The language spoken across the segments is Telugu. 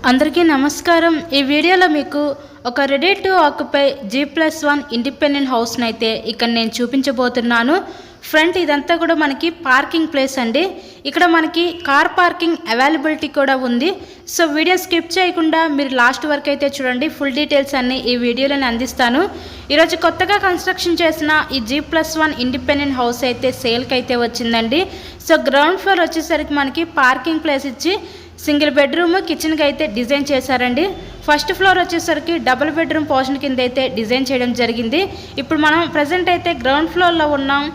అందరికీ నమస్కారం। ఈ వీడియోలో మీకు ఒక ready to occupy G+1 independent హౌస్ని అయితే ఇక్కడ నేను చూపించబోతున్నాను। ఫ్రంట్ ఇదంతా కూడా మనకి పార్కింగ్ ప్లేస్ అండి। ఇక్కడ మనకి కార్ పార్కింగ్ అవైలబిలిటీ కూడా ఉంది। సో వీడియో స్కిప్ చేయకుండా మీరు లాస్ట్ వరకు అయితే చూడండి। ఫుల్ డీటెయిల్స్ అన్ని ఈ వీడియోలో అందిస్తాను। ఈరోజు కొత్తగా కన్స్ట్రక్షన్ చేసిన ఈ G+1 ఇండిపెండెంట్ హౌస్ అయితే సేల్కి అయితే వచ్చిందండి। సో గ్రౌండ్ ఫ్లోర్ వచ్చేసరికి మనకి పార్కింగ్ ప్లేస్ ఇచ్చి సింగిల్ బెడ్రూమ్ కిచెన్ కి అయితే డిజైన్ చేశారండి। ఫస్ట్ ఫ్లోర్ వచ్చేసరికి డబుల్ బెడ్రూమ్ పోర్షన్ కింద అయితే డిజైన్ చేయడం జరిగింది। ఇప్పుడు మనం ప్రెజెంట్ అయితే గ్రౌండ్ ఫ్లోర్లో ఉన్నాం।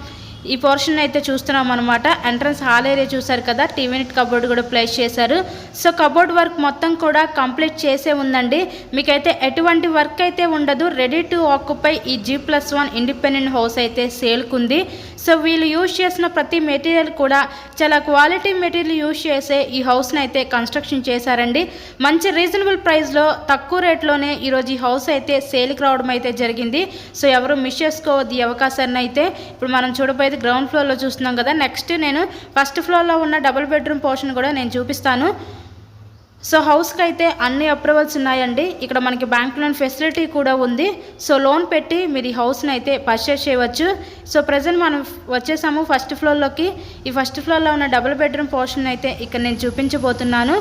ఈ పోర్షన్ అయితే చూస్తున్నాం అన్నమాట। ఎంట్రన్స్ హాల్ ఏరియా చూసారు కదా, టీవీ యూనిట్ కబోర్డ్ కూడా ప్లేస్ చేశారు। సో కబోర్డ్ వర్క్ మొత్తం కూడా కంప్లీట్ చేసే ఉందండి। మీకైతే ఎటువంటి వర్క్ అయితే ఉండదు। రెడీ టు ఆక్యుపై ఈ G+1 ఇండిపెండెంట్ హౌస్ అయితే సేల్కుంది। సో వీళ్ళు యూజ్ చేసిన ప్రతి మెటీరియల్ కూడా చాలా క్వాలిటీ మెటీరియల్ యూజ్ చేసే ఈ హౌస్ని అయితే కన్స్ట్రక్షన్ చేశారండి। మంచి రీజనబుల్ ప్రైస్లో తక్కువ రేట్లోనే ఈరోజు ఈ హౌస్ అయితే సేల్కి రావడం అయితే జరిగింది। సో ఎవరు మిస్ చేసుకోవద్దు ఈ అవకాశాన్ని అయితే। ఇప్పుడు మనం చూడబోయేది గ్రౌండ్ ఫ్లోర్లో చూస్తున్నాం కదా। నెక్స్ట్ నేను ఫస్ట్ ఫ్లోర్లో ఉన్న డబుల్ బెడ్రూమ్ పోర్షన్ కూడా నేను చూపిస్తాను। సో హౌస్కి అయితే అన్ని అప్రూవల్స్ ఉన్నాయండి। ఇక్కడ మనకి బ్యాంక్ లోన్ ఫెసిలిటీ కూడా ఉంది। సో లోన్ పెట్టి మీరు ఈ హౌస్ని అయితే పర్చేస్ చేయవచ్చు। సో ప్రజెంట్ మనం వచ్చేసాము ఫస్ట్ ఫ్లోర్లోకి। ఈ ఫస్ట్ ఫ్లోర్లో ఉన్న డబుల్ బెడ్రూమ్ పోర్షన్ అయితే ఇక్కడ నేను చూపించబోతున్నాను।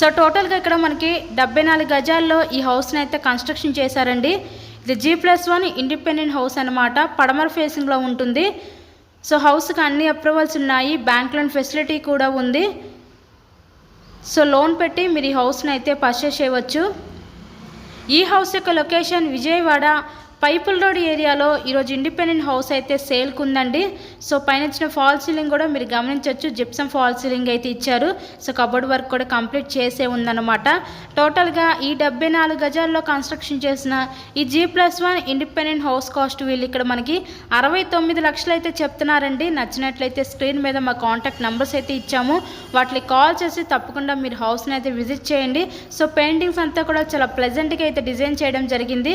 సో టోటల్గా ఇక్కడ మనకి 74 గజాల్లో ఈ హౌస్ని అయితే కన్స్ట్రక్షన్ చేశారండి। ఇది G+1 ఇండిపెండెంట్ హౌస్ అనమాట। పడమర ఫేసింగ్లో ఉంటుంది। సో హౌస్కి అన్ని అప్రూవల్స్ ఉన్నాయి, బ్యాంక్ లోన్ ఫెసిలిటీ కూడా ఉంది। సో లోన్ పెట్టి మీరు ఈ హౌస్ని అయితే పర్చేస్ చేయవచ్చు। ఈ హౌస్ యొక్క లొకేషన్ విజయవాడ పైపుల్ రోడ్ ఏరియాలో ఈరోజు ఇండిపెండెంట్ హౌస్ అయితే సేల్కి ఉందండి। సో పైన ఇచ్చిన ఫాల్ సీలింగ్ కూడా మీరు గమనించవచ్చు, జిప్సమ్ ఫాల్ సీలింగ్ అయితే ఇచ్చారు। సో కబోర్డ్ వర్క్ కూడా కంప్లీట్ చేసే ఉందన్నమాట। టోటల్గా ఈ 74 గజాల్లో కన్స్ట్రక్షన్ చేసిన ఈ G+1 ఇండిపెండెంట్ హౌస్ కాస్ట్ వీళ్ళు ఇక్కడ మనకి 69 లక్షలు అయితే చెప్తున్నారండి। నచ్చినట్లయితే స్క్రీన్ మీద మా కాంటాక్ట్ నెంబర్స్ అయితే ఇచ్చాము, వాటికి కాల్ చేసి తప్పకుండా మీరు హౌస్ని అయితే విజిట్ చేయండి। సో పెయింటింగ్స్ అంతా కూడా చాలా ప్లెజెంట్గా అయితే డిజైన్ చేయడం జరిగింది।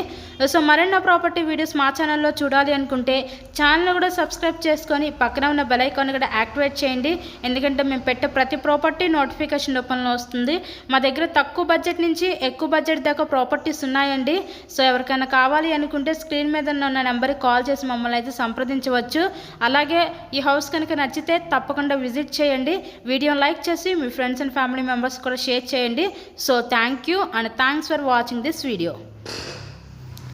సో మరెన్నో ప్రాపర్టీ వీడియోస్ మా ఛానల్లో చూడాలి అనుకుంటే ఛానల్ కూడా సబ్స్క్రైబ్ చేసుకొని పక్కన ఉన్న బెల్ ఐకాన్ కూడా యాక్టివేట్ చేయండి। ఎందుకంటే మేము పెట్టే ప్రతి ప్రాపర్టీ నోటిఫికేషన్ రూపంలో వస్తుంది। మా దగ్గర తక్కువ బడ్జెట్ నుంచి ఎక్కువ బడ్జెట్ దాకా ప్రాపర్టీస్ ఉన్నాయండి। సో ఎవరికైనా కావాలి అనుకుంటే స్క్రీన్ మీద ఉన్న నెంబర్కి కాల్ చేసి మమ్మల్ని అయితే సంప్రదించవచ్చు। అలాగే ఈ హౌస్ కనుక నచ్చితే తప్పకుండా విజిట్ చేయండి। వీడియోని లైక్ చేసి మీ ఫ్రెండ్స్ అండ్ ఫ్యామిలీ మెంబర్స్ కూడా షేర్ చేయండి। So thank you and thanks for watching this video.